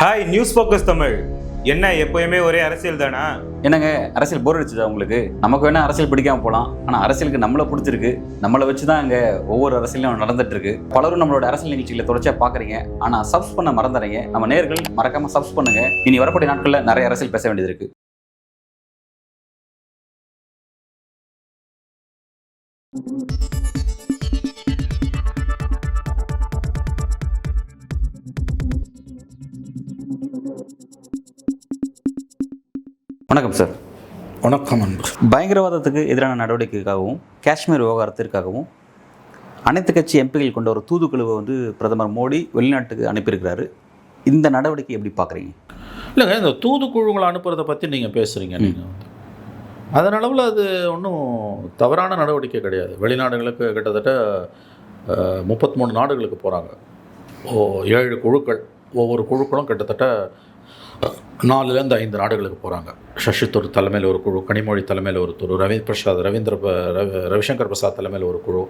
Hi news focus Tamil. என்ன எப்பயுமே ஒரே அரசியல் தானா? என்னங்க அரசியல் போர் அடிச்சுதா உங்களுக்கு? நமக்கு வேணா அரசியல் பிடிக்காம போகலாம், ஆனால் அரசியலுக்கு நம்மளை பிடிச்சிருக்கு. நம்மளை வச்சு தான் இங்கே ஒவ்வொரு அரசியலும் நடந்துட்டு இருக்கு. பலரும் நம்மளோட அரசியல் நிகழ்ச்சிகளை தொடர்ச்சியாக பார்க்குறீங்க, ஆனால் சப்ஸ் பண்ண மறந்துறீங்க. நம்ம நேயர்கள் மறக்காம சப்ஸ் பண்ணுங்க. இனி வரக்கூடிய நாட்களில் நிறைய அரசியல் பேச வேண்டியது இருக்கு. வணக்கம் சார். வணக்கம் அன்பு. பயங்கரவாதத்துக்கு எதிரான நடவடிக்கைக்காகவும் காஷ்மீர் விவகாரத்திற்காகவும் அனைத்து கட்சி எம்பிகள் கொண்ட ஒரு தூதுக்குழுவை பிரதமர் மோடி வெளிநாட்டுக்கு அனுப்பியிருக்கிறாரு. இந்த நடவடிக்கை எப்படி பார்க்குறீங்க? இல்லைங்க, இந்த தூதுக்குழுங்களை அனுப்புறதை பற்றி நீங்கள் பேசுகிறீங்க. நீங்கள் அதனளவில் அது ஒன்றும் தவறான நடவடிக்கை கிடையாது. வெளிநாடுகளுக்கு கிட்டத்தட்ட 33 நாடுகளுக்கு போகிறாங்க. 7 குழுக்கள், ஒவ்வொரு குழுக்களும் கிட்டத்தட்ட 4லேருந்து 5 நாடுகளுக்கு போகிறாங்க. சசி தரூர் தலைமையில் ஒரு குழு, கனிமொழி தலைமையில் ஒரு குழு, ரவிசங்கர் பிரசாத் தலைமையில் ஒரு குழு,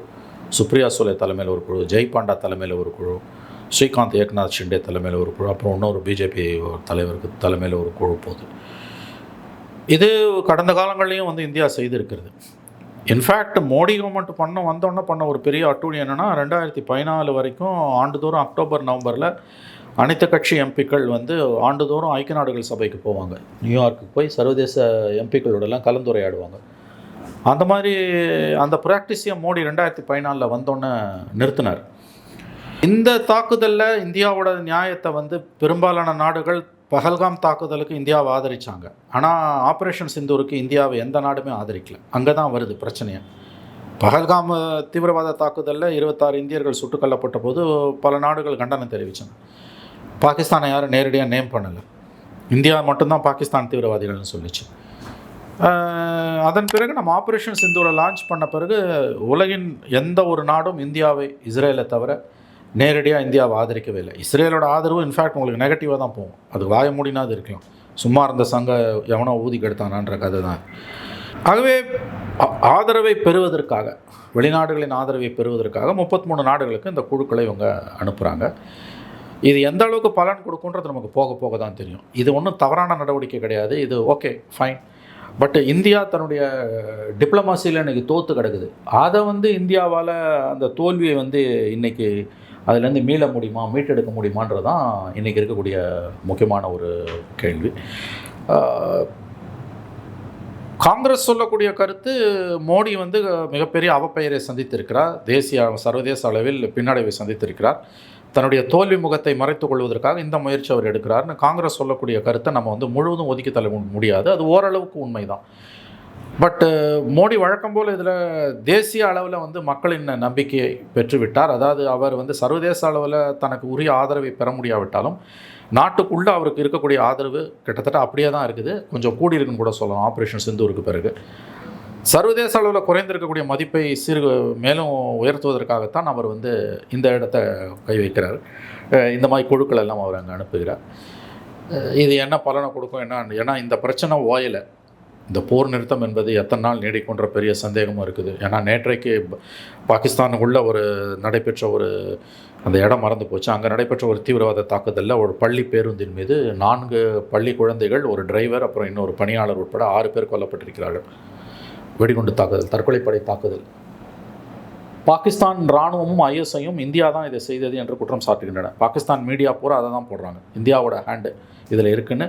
சுப்ரியா சுலே தலைமையில் ஒரு குழு, ஜெய் பாண்டா தலைமையில் ஒரு குழு, ஸ்ரீகாந்த் ஏக்நாத் ஷிண்டே தலைமையில் ஒரு குழு, அப்புறம் இன்னொரு பிஜேபி தலைவருக்கு தலைமையில் ஒரு குழு போகுது. இது கடந்த காலங்கள்லேயும் இந்தியா செய்திருக்கிறது. இன்ஃபேக்ட் மோடி கவர்மெண்ட் வந்தோடனே பண்ண ஒரு பெரிய அட்டூழியம் என்னென்னா, 2014 வரைக்கும் ஆண்டுதோறும் அக்டோபர் நவம்பரில் அனைத்து கட்சி எம்பிக்கள் ஆண்டுதோறும் ஐக்கிய நாடுகள் சபைக்கு போவாங்க. நியூயார்க்குக்கு போய் சர்வதேச எம்பிக்களோடலாம் கலந்துரையாடுவாங்க. அந்த மாதிரி அந்த ப்ராக்டிஸையை மோடி 2014 வந்தோடனே நிறுத்தினார். இந்த தாக்குதலில் இந்தியாவோட நியாயத்தை பெரும்பாலான நாடுகள் பஹல்காம் தாக்குதலுக்கு இந்தியாவை ஆதரித்தாங்க. ஆனால் ஆப்ரேஷன் சிந்தூருக்கு இந்தியாவை எந்த நாடுமே ஆதரிக்கல. அங்கே தான் வருது பிரச்சனையை. பஹல்காம் தீவிரவாத தாக்குதலில் 26 இந்தியர்கள் சுட்டுக் கொல்லப்பட்ட போது பல நாடுகள் கண்டனம் தெரிவித்தாங்க. பாகிஸ்தானை யாரும் நேரடியாக நேம் பண்ணலை. இந்தியா மட்டும்தான் பாகிஸ்தான் தீவிரவாதிகள்னு சொல்லிச்சு. அதன் பிறகு நம்ம ஆப்ரேஷன் சிந்தூரை லான்ச் பண்ண பிறகு உலகின் எந்த ஒரு நாடும் இந்தியாவை, இஸ்ரேலை தவிர நேரடியாக இந்தியாவை ஆதரிக்கவே இல்லை. இஸ்ரேலோட ஆதரவு இன்ஃபேக்ட் உங்களுக்கு நெகட்டிவாக தான் போகும். அது வாய மூடினாது இருக்கலாம். சும்மா இருந்த சங்க எவனோ ஊதி கெடுத்தானான்ற கதை தான். ஆகவே ஆதரவை பெறுவதற்காக, வெளிநாடுகளின் ஆதரவை பெறுவதற்காக 33 நாடுகளுக்கு இந்த குழுக்களை இவங்க அனுப்புகிறாங்க. இது எந்த அளவுக்கு பலன் கொடுக்குன்றது நமக்கு போக போக தான் தெரியும். இது ஒன்றும் தவறான நடவடிக்கை கிடையாது. இது ஓகே, ஃபைன். பட் இந்தியா தன்னுடைய டிப்ளமாசியில் இன்றைக்கி தோற்று கிடக்குது. அதை இந்தியாவால் அந்த தோல்வியை இன்றைக்கி அதுலேருந்து மீள முடியுமா, மீட்டெடுக்க முடியுமான்றது தான் இன்றைக்கி இருக்கக்கூடிய முக்கியமான ஒரு கேள்வி. காங்கிரஸ் சொல்லக்கூடிய கருத்து, மோடி மிகப்பெரிய அவப்பெயரை சந்தித்திருக்கிறார், சர்வதேச அளவில் பின்னடைவை சந்தித்திருக்கிறார், தன்னுடைய தோல்வி முகத்தை மறைத்துக் கொள்வதற்காக இந்த முயற்சி அவர் எடுக்கிறார்னு காங்கிரஸ் சொல்லக்கூடிய கருத்தை நம்ம முழுவதும் ஒதுக்கி தள்ள முடியாது. அது ஓரளவுக்கு உண்மைதான். பட்டு மோடி வழக்கம் போல் இதில் தேசிய அளவில் மக்களின் நம்பிக்கையை பெற்றுவிட்டார். அதாவது அவர் சர்வதேச அளவில் தனக்கு உரிய ஆதரவை பெற முடியாவிட்டாலும் நாட்டுக்குள்ளே அவருக்கு இருக்கக்கூடிய ஆதரவு கிட்டத்தட்ட அப்படியே தான் இருக்குது. கொஞ்சம் கூடியிருக்குன்னு கூட சொல்லலாம். ஆப்ரேஷன் சிந்தூருக்கு பிறகு சர்வதேச அளவில் குறைந்திருக்கக்கூடிய மதிப்பை மேலும் உயர்த்துவதற்காகத்தான் அவர் இந்த இடத்த கை வைக்கிறார். இந்த மாதிரி குழுக்கள் எல்லாம் அவர் அங்கே அனுப்புகிறார். இது என்ன பலனை கொடுக்கும் ஏன்னா இந்த பிரச்சனை ஓயலை. இந்த போர் நிறுத்தம் என்பது எத்தனை நாள் நீடிக்குன்ற பெரிய சந்தேகமும் இருக்குது. ஏன்னா நேற்றைக்கு பாகிஸ்தானுக்குள்ளே நடைபெற்ற அந்த இடம் மறந்து போச்சு. அங்கே நடைபெற்ற ஒரு தீவிரவாத தாக்குதலில் ஒரு பள்ளி பேருந்தின் மீது 4 பள்ளி குழந்தைகள், ஒரு டிரைவர், அப்புறம் இன்னொரு பணியாளர் உட்பட 6 பேர் கொல்லப்பட்டிருக்கிறார்கள். வெடிகுண்டு தாக்குதல், தற்கொலைப்படை தாக்குதல். பாகிஸ்தான் இராணுவமும் ஐஎஸ்ஐயும் இந்தியா தான் இதை செய்தது என்று குற்றம் சாட்டுகின்றன. பாகிஸ்தான் மீடியா பூரா அதை தான் போடுறாங்க. இந்தியாவோட ஹேண்டு இதில் இருக்குன்னு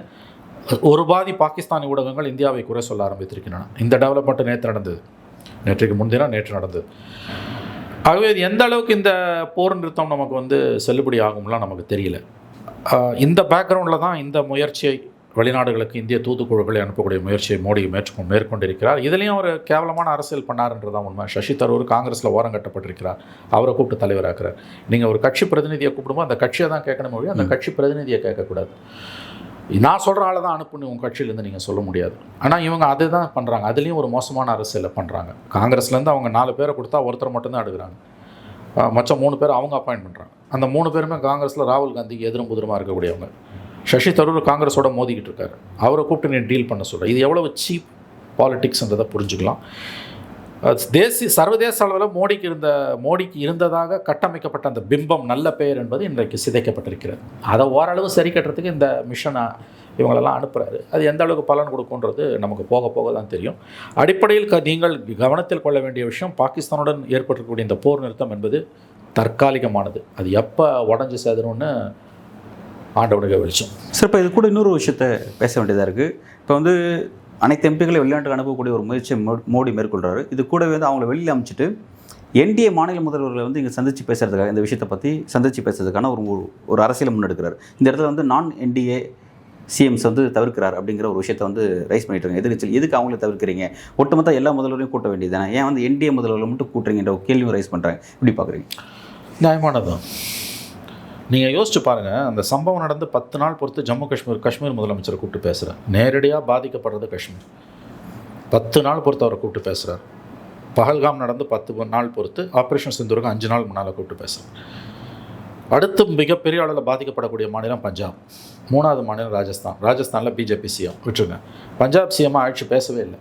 ஒரு பாதி பாகிஸ்தானி ஊடகங்கள் இந்தியாவை குறை சொல்ல ஆரம்பித்திருக்கின்றன. இந்த டெவலப்மெண்ட்டு நேற்றைக்கு முன்தினம் நேற்று நடந்தது. ஆகவே இது எந்த அளவுக்கு இந்த போர் நிறுத்தம் நமக்கு செல்லுபடி ஆகும்லாம் நமக்கு தெரியல. இந்த பேக்ரவுண்டில் தான் இந்த முயற்சியை, வெளிநாடுகளுக்கு இந்திய தூதுக்குழுக்களை அனுப்பக்கூடிய முயற்சியை மோடி மேற்கொண்டிருக்கிறார். இதுலேயும் அவர் கேவலமான அரசியல் பண்ணாருன்றதான் உண்மை. சசி தரூர் காங்கிரஸில் ஓரம் கட்டப்பட்டிருக்கிறார். அவரை கூப்பிட்டு தலைவராக்கிறார். நீங்கள் ஒரு கட்சி பிரதிநிதியை கூப்பிடும்போது அந்த கட்சியை தான் கேட்கணும் மொழி, அந்த கட்சி பிரதிநிதியை கேட்கக்கூடாது. நான் சொல்கிற ஆளை தான் அனுப்புன்னு உங்கள் கட்சியிலேருந்து நீங்கள் சொல்ல முடியாது. ஆனால் இவங்க அதை தான் பண்ணுறாங்க. அதுலேயும் ஒரு மோசமான அரசியலை பண்ணுறாங்க. காங்கிரஸ்லேருந்து அவங்க 4 பேரை கொடுத்தா ஒருத்தர் மட்டும்தான் எடுக்கிறாங்க. மற்ற 3 பேர் அவங்க அப்பாயின்ட் பண்ணுறாங்க. அந்த 3 பேருமே காங்கிரஸில் ராகுல் காந்திக்கு எதிரும் புதிரமாக இருக்கக்கூடியவங்க. சசி தரூர் காங்கிரஸோட மோதிக்கிட்டு இருக்காரு. அவரை கூப்பிட்டு நீ டீல் பண்ண சொல்கிறேன். இது எவ்வளவு சீப் பாலிட்டிக்ஸ்ன்றதை புரிஞ்சுக்கலாம். சர்வதேச அளவில் மோடிக்கு இருந்ததாக கட்டமைக்கப்பட்ட அந்த பிம்பம் நல்ல பெயர் என்பது இன்றைக்கு சிதைக்கப்பட்டிருக்கிறது. அதை ஓரளவு சரி கட்டுறதுக்கு இந்த மிஷனை இவங்களெல்லாம் அனுப்புகிறாரு. அது எந்த அளவுக்கு பலன் கொடுக்குன்றது நமக்கு போக போக தான் தெரியும். அடிப்படையில் நீங்கள் கவனத்தில் கொள்ள வேண்டிய விஷயம், பாகிஸ்தானுடன் ஏற்பட்டிருக்கக்கூடிய இந்த போர் நிறுத்தம் என்பது தற்காலிகமானது. அது எப்போ உடஞ்சி சேதணும்னு ஆண்டவனுக்கு வெளிச்சம். சார், இப்போ இது கூட இன்னொரு விஷயத்தை பேச வேண்டியதாக இருக்குது. இப்போ வந்து அனைத்து எம்பிகளை வெளிநாட்டுக்கு அனுப்பக்கூடிய ஒரு முயற்சியை மோடி மேற்கொள்கிறாரு. இது கூடவே வந்து அவங்கள வெளியில் அமைச்சிட்டு என்டிஏ மாநில முதல்வர்களை வந்து இங்கே சந்தித்து பேசுகிறதுக்காக, இந்த விஷயத்தை பற்றி சந்தித்து பேசுறதுக்கான ஒரு அரசியலை முன்னெடுக்கிறார். இந்த இடத்துல வந்து நான் என்டிஏ சிஎம்ஸ் வந்து தவிர்க்கிறார் அப்படிங்கிற ஒரு விஷயத்தை வந்து ரைஸ் பண்ணிட்டு இருக்காங்க எதிர்கட்சியில். எதுக்கு அவங்கள தவிர்க்கிறீங்க? ஒட்டுமொத்த எல்லா முதல்வரையும் கூட்ட வேண்டியதானே, ஏன் வந்து என்டிஏ முதல்வர்களை மட்டும் கூட்டுறீங்கன்ற ஒரு கேள்வியும் ரைஸ் பண்ணுறாங்க. இப்படி பார்க்குறீங்க? நியாயமானதும். நீங்கள் யோசிச்சு பாருங்கள், அந்த சம்பவம் நடந்து 10 நாள் பொறுத்து ஜம்மு காஷ்மீர் முதலமைச்சரை கூப்பிட்டு பேசுகிறேன். நேரடியாக பாதிக்கப்படுறது காஷ்மீர். 10 நாள் பொறுத்து அவரை கூப்பிட்டு பேசுகிறார். பஹல்காம் நடந்து 10 நாள் பொறுத்து ஆப்ரேஷன் சிந்தூருக்கு 5 நாள் முன்னால் கூப்பிட்டு பேசுகிறேன். அடுத்து மிகப்பெரிய அளவில் பாதிக்கப்படக்கூடிய மாநிலம் பஞ்சாப். 3வது மாநிலம் ராஜஸ்தானில் பிஜேபி சிஎம் விட்டுருங்க. பஞ்சாப் சிஎம்மாக ஆட்சி பேசவே இல்லை.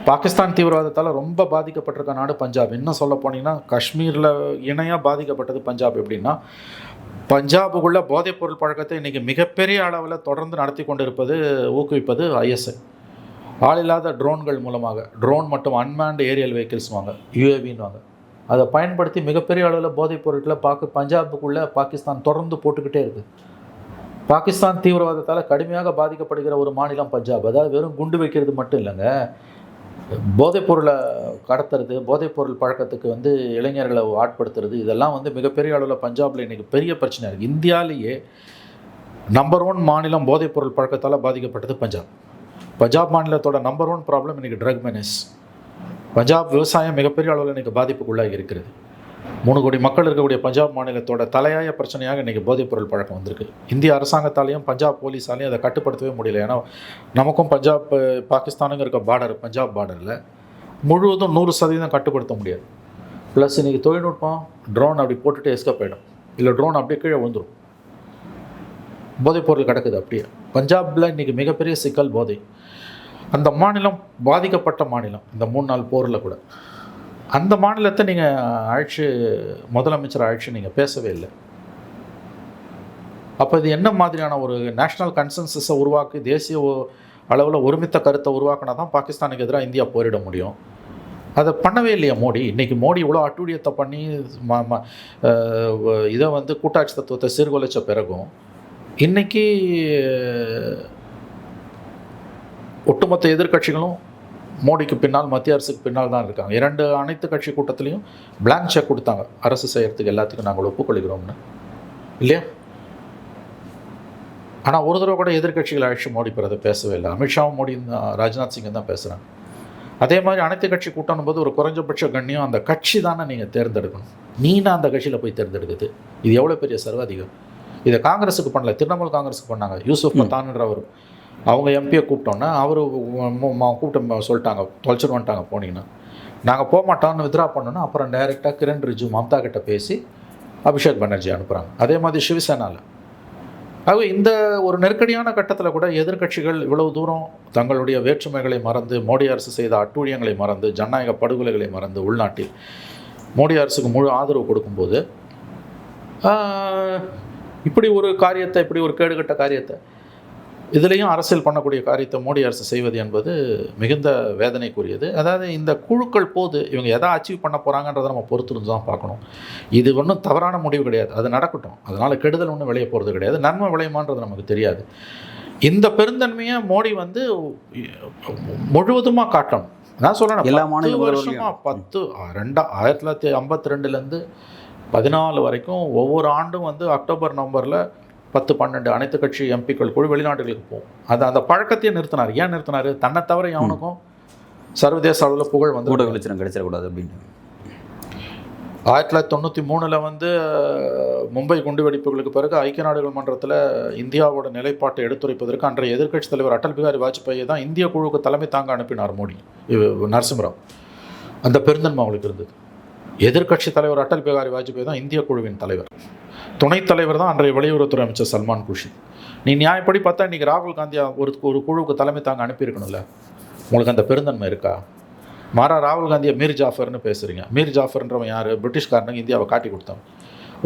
பாகிஸ்தான் தீவிரவாதத்தால் ரொம்ப பாதிக்கப்பட்டிருக்க நாடு பஞ்சாப். இன்னும் சொல்ல போனீங்கன்னா காஷ்மீரில் இணையாக பாதிக்கப்பட்டது பஞ்சாப். எப்படின்னா, பஞ்சாபுக்குள்ள போதைப்பொருள் பழக்கத்தை இன்றைக்கி மிகப்பெரிய அளவில் தொடர்ந்து நடத்தி கொண்டு ஊக்குவிப்பது ஐஎஸ்ஐ. ஆளில்லாத ட்ரோன்கள் மூலமாக, ட்ரோன் மற்றும் அன்மேண்ட் ஏரியல் வெஹிக்கிள்ஸ்வாங்க, யூஏவின்வாங்க, அதை பயன்படுத்தி மிகப்பெரிய அளவில் போதைப் பொருட்களை பஞ்சாபுக்குள்ளே பாகிஸ்தான் தொடர்ந்து போட்டுக்கிட்டே இருக்குது. பாகிஸ்தான் தீவிரவாதத்தால் கடுமையாக பாதிக்கப்படுகிற ஒரு மாநிலம் பஞ்சாப். அதாவது வெறும் குண்டு வைக்கிறது மட்டும் இல்லைங்க, போதைப்பொருளை கடத்துறது, போதைப்பொருள் பழக்கத்துக்கு வந்து இளைஞர்களை ஆட்படுத்துறது, இதெல்லாம் வந்து மிகப்பெரிய அளவில் பஞ்சாபில் இன்றைக்கி பெரிய பிரச்சனை இருக்குது. இந்தியாவிலேயே நம்பர் 1 மாநிலம் போதைப்பொருள் பழக்கத்தால் பாதிக்கப்பட்டது பஞ்சாப் மாநிலத்தோட நம்பர் 1 ப்ராப்ளம் இன்றைக்கி ட்ரக் மெனஸ். பஞ்சாப் விவசாயம் மிகப்பெரிய அளவில் இன்றைக்கி பாதிப்புக்குள்ளாகி இருக்கிறது. 3 கோடி மக்கள் இருக்கக்கூடிய பஞ்சாப் மாநிலத்தோட தலையாய பிரச்சனையாக இன்றைக்கி போதைப்பொருள் பழக்கம் வந்திருக்கு. இந்திய அரசாங்கத்தாலையும் பஞ்சாப் போலீஸாலையும் அதை கட்டுப்படுத்தவே முடியல. ஏன்னா நமக்கும் பாகிஸ்தானுங்க இருக்க பார்டர், பஞ்சாப் பார்டரில் முழுவதும் 100% கட்டுப்படுத்த முடியாது. ப்ளஸ் இன்றைக்கி தொழில்நுட்பம், ட்ரோன் அப்படி போட்டுட்டு எஸ்கேப் ஆகிடும், இல்லை ட்ரோன் அப்படியே கீழே விழுந்துடும். போதைப்பொருள் கிடக்குது அப்படியே. பஞ்சாபில் இன்றைக்கி மிகப்பெரிய சிக்கல் போதை. அந்த மாநிலம் பாதிக்கப்பட்ட மாநிலம் இந்த 3 நாள் போரில் கூட. அந்த மாநிலத்தை நீங்கள் முதலமைச்சர் அழைச்சி நீங்கள் பேசவே இல்லை. அப்போ இது என்ன மாதிரியான ஒரு நேஷ்னல் கன்சென்சஸை உருவாக்கி தேசிய அளவில் ஒருமித்த கருத்தை உருவாக்கினா தான் பாகிஸ்தானுக்கு எதிராக இந்தியா போரிட முடியும். அதை பண்ணவே இல்லையா மோடி? இன்றைக்கி மோடி இவ்வளோ அட்டூழியத்தை பண்ணி இதை வந்து கூட்டாட்சி தத்துவத்தை சீர்குலைச்ச பிறகும் இன்றைக்கி ஒட்டுமொத்த எதிர்க்கட்சிகளும் மோடிக்கு பின்னால், மத்திய அரசுக்கு பின்னால் தான் இருக்காங்க. 2 அனைத்து கட்சி கூட்டத்திலையும் பிளாங்க் செக் கொடுத்தாங்க, அரசு செய்கிறதுக்கு எல்லாத்துக்கும் நாங்கள் ஒப்புக்கொள்கிறோம்னு, இல்லையா? ஆனால் ஒரு தடவை கூட எதிர்க்கட்சிகள் அழைச்சி மோடி பிறதை பேசவே இல்லை. அமித்ஷாவும் மோடி, ராஜ்நாத் சிங் தான் பேசுகிறாங்க. அதே மாதிரி அனைத்து கட்சி கூட்டணும் போது ஒரு குறைஞ்சபட்ச கண்ணியம் அந்த கட்சி தானே நீங்கள் தேர்ந்தெடுக்கணும். நீனா அந்த கட்சியில் போய் தேர்ந்தெடுக்குது. இது எவ்வளோ பெரிய சர்வாதிகம். இதை காங்கிரஸுக்கு பண்ணல, திரிணாமுல் காங்கிரஸுக்கு பண்ணாங்க. யூசுப் பத்தான்ன்றவர் அவங்க எம்பியை கூப்பிட்டோன்னா அவர் கூப்பிட்டு சொல்லிட்டாங்க, தொலைச்சிட்டு வந்துட்டாங்க போனீங்கன்னா. நாங்கள் போக மாட்டோம்னு வித்ரா பண்ணோன்னா அப்புறம் டைரெக்டாக கிரண் ரிஜிஜு, மம்தா கிட்ட பேசி அபிஷேக் பானர்ஜி அனுப்புகிறாங்க. அதே மாதிரி சிவசேனாவில். ஆகவே இந்த ஒரு நெருக்கடியான கட்டத்தில் கூட எதிர்க்கட்சிகள் இவ்வளவு தூரம் தங்களுடைய வேற்றுமைகளை மறந்து, மோடி அரசு செய்த அட்டூழியங்களை மறந்து, ஜனநாயக படுகொலைகளை மறந்து, உள்நாட்டில் மோடி அரசுக்கு முழு ஆதரவு கொடுக்கும்போது இப்படி ஒரு காரியத்தை, இப்படி ஒரு கேடுகட்ட காரியத்தை, இதுலேயும் அரசியல் பண்ணக்கூடிய காரியத்தை மோடி அரசு செய்வது என்பது மிகுந்த வேதனைக்குரியது. அதாவது இந்த குழுக்கள் போது இவங்க எதை அச்சீவ் பண்ண போகிறாங்கன்றதை நம்ம பொறுத்திருந்து தான் பார்க்கணும். இது ஒன்றும் தவறான முடிவு கிடையாது, அது நடக்கட்டும். அதனால் கெடுதல் ஒன்றும் விளைய போகிறது கிடையாது, நன்மை விளையுமான்றது நமக்கு தெரியாது. இந்த பெருந்தன்மையை மோடி வந்து முழுவதுமாக காட்டணும். நான் சொல்கிறேன், எல்லா மாநில வருஷமாக 1952 14 வரைக்கும் ஒவ்வொரு ஆண்டும் வந்து அக்டோபர் நவம்பரில் 10-12 அனைத்து கட்சி எம்பிக்கள் குழு வெளிநாடுகளுக்கு போகும். அந்த பழக்கத்தையே நிறுத்தினார். ஏன் நிறுத்தினார்? தன்னை தவிர எவனுக்கும் சர்வதேச அளவில் புகழ் வந்து கிடைச்சிடக்கூடாது அப்படின்னு. 1993 வந்து மும்பை குண்டுவெடிப்புகளுக்கு பிறகு ஐக்கிய நாடுகள் மன்றத்தில் இந்தியாவோட நிலைப்பாட்டை எடுத்துரைப்பதற்கு அன்றைய எதிர்க்கட்சி தலைவர் அடல் பிகாரி வாஜ்பாயை தான் இந்திய குழுவுக்கு தலைமை தாங்க அனுப்பினார் மோடி, நரசிம்மராவ். அந்த பெருந்தன்மை அவங்களுக்கு இருந்தது. எதிர்க்கட்சி தலைவர் அடல் பிகாரி வாஜ்பாய் தான் இந்திய குழுவின் தலைவர். துணைத் தலைவர் தான் அன்றைய வெளியுறவுத்துறை அமைச்சர் சல்மான் குர்ஷித். நீ நியாயப்படி பார்த்தா இன்றைக்கி ராகுல் காந்தியா ஒரு குழுவுக்கு தலைமை தாங்க அனுப்பியிருக்கணும்ல. உங்களுக்கு அந்த பெருந்தன்மை இருக்கா? மாறா ராகுல் காந்தியை மீர் ஜாஃபர்னு பேசுகிறீங்க. மீர் ஜாஃபர்ன்றவன் யார்? பிரிட்டிஷ்காரனுக்கு இந்தியாவை காட்டி கொடுத்தவன்.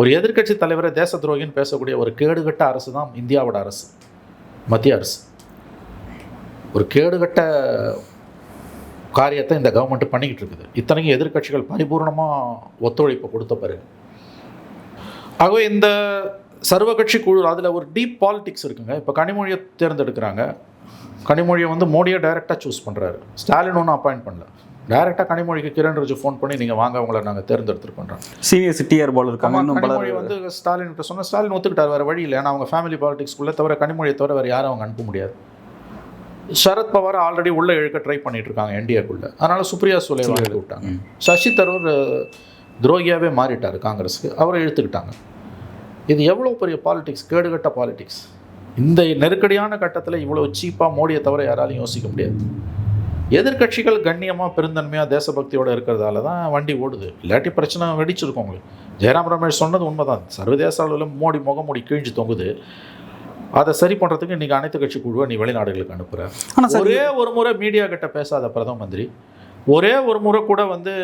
ஒரு எதிர்க்கட்சி தலைவரை தேச துரோகின்னு பேசக்கூடிய ஒரு கேடுகட்ட அரசு தான் இந்தியாவோட அரசு, மத்திய அரசு. ஒரு கேடுகட்ட காரியத்தை இந்த கவர்மெண்ட் பண்ணிக்கிட்டு இருக்குது. இத்தனைக்கும் எதிர்க்கட்சிகள் பரிபூர்ணமாக ஒத்துழைப்பு கொடுத்த பிறகு. ஆகவே இந்த சர்வ கட்சி குழு அதில் ஒரு டீப் பாலிடிக்ஸ் இருக்குங்க. இப்போ கனிமொழியை தேர்ந்தெடுக்கிறாங்க. கனிமொழியை வந்து மோடியை டைரெக்டாக சூஸ் பண்ணுறாரு. ஸ்டாலின் ஒன்றும் அப்பாயிண்ட் பண்ணல. டைரெக்டாக கனிமொழிக்கு கிரண் ரிஜிஜு ஃபோன் பண்ணி நீங்கள் வாங்க, அவங்கள நாங்கள் தேர்ந்தெடுத்துருக்கோம். சீனியர் சிட்டிஆர் பால் இருக்காங்க. கனிமொழி வந்து ஸ்டாலின் சொன்னால் ஸ்டாலின் ஒத்துக்கிட்டார். வேறு வழி இல்லை. ஏன்னா அவங்க ஃபேமிலி பாலிடிக்ஸ்குள்ளே தவிர கனிமொழியை தவிர வேறு யாரும் அவங்க அனுப்ப முடியாது. சரத்பவார் ஆல்ரெடி உள்ளே இழுக்க ட்ரை பண்ணிட்டு இருக்காங்க என்டிஏக்குள்ளே. அதனால் சுப்ரியா சுலே இழுத்து விட்டாங்க. சசி தரூர் துரோகியாகவே மாறிட்டார் காங்கிரஸுக்கு, அவரை இழுத்துக்கிட்டாங்க. இது எவ்வளோ பெரிய பாலிடிக்ஸ், கேடுகட்ட பாலிடிக்ஸ். இந்த நெருக்கடியான கட்டத்தில் இவ்வளோ சீப்பாக மோடியை தவிர யாராலையும் யோசிக்க முடியாது. எதிர்க்கட்சிகள் கண்ணியமாக பெருந்தன்மையாக தேசபக்தியோடு இருக்கிறதால தான் வண்டி ஓடுது. இல்லாட்டி பிரச்சனை வெடிச்சிருக்கும். உங்களுக்கு ஜெயராம் ரமேஷ் சொன்னது உண்மைதான். சர்வதேச அளவில் மோடி முகமூடி கிழிஞ்சு தொங்குது. அதை சரி பண்ணுறதுக்கு இன்றைக்கி அனைத்து கட்சி குழுவை நீ வெளிநாடுகளுக்கு அனுப்புகிற. ஆனால் ஒரே ஒரு முறை மீடியா கிட்ட பேசாத பிரதம மந்திரி, ஒரே ஒரு முறை கூட வந்து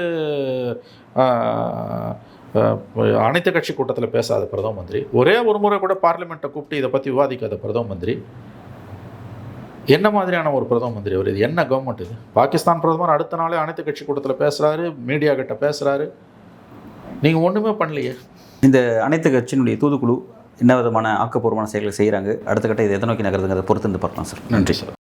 அனைத்து கட்சி கூட்டத்தில் பேசாத பிரதம மந்திரி, ஒரே ஒரு முறை கூட பார்லிமெண்ட்டை கூப்பிட்டு இதை பற்றி விவாதிக்காத பிரதம மந்திரி, என்ன மாதிரியான ஒரு பிரதம மந்திரி அவர்? இது என்ன கவர்மெண்ட் இது? பாகிஸ்தான் பிரதமர் அடுத்த நாளே அனைத்து கட்சி கூட்டத்தில் பேசுகிறாரு, மீடியா கிட்ட பேசுகிறாரு. நீங்கள் ஒன்றுமே பண்ணலையே. இந்த அனைத்து கட்சியினுடைய தூதுக்குழு என்ன விதமான ஆக்கப்பூர்வமான செயல்களை செய்கிறாங்க, அடுத்த கட்ட இதை எதை நோக்கி நகருதுங்கிறத பொறுத்து பார்க்கலாம் சார். நன்றி சார்.